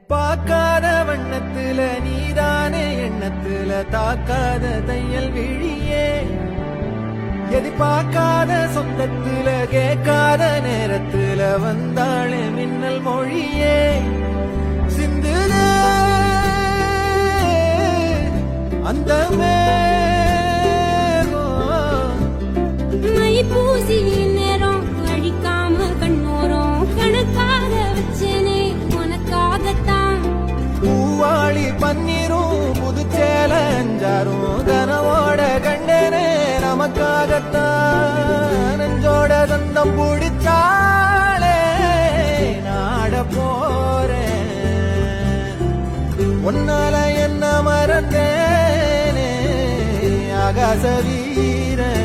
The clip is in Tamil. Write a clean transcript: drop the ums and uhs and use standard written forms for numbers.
பார்க்காத வண்ணத்துல நீதானே எண்ணத்துல தாக்காத தையல் விழியே எதிர்பார்க்காத சொந்தத்துல கேட்காத நேரத்துல வந்தாளே மின்னல் மொழியே சிந்துதே அந்த பூசி நேரம் அழிக்காம கண்ணோரம் கணக்காக வச்சனே உனக்காகத்தான் பூவாளி பன்னீரும் புதுச்சேல அஞ்சாரும் கனவோட கண்டனே நமக்காகத்தான் நெஞ்சோட தந்தம் பிடிச்சாலே நாட போறேன் ஒன்னால என்ன மறந்தேனே ஆகாச வீரன்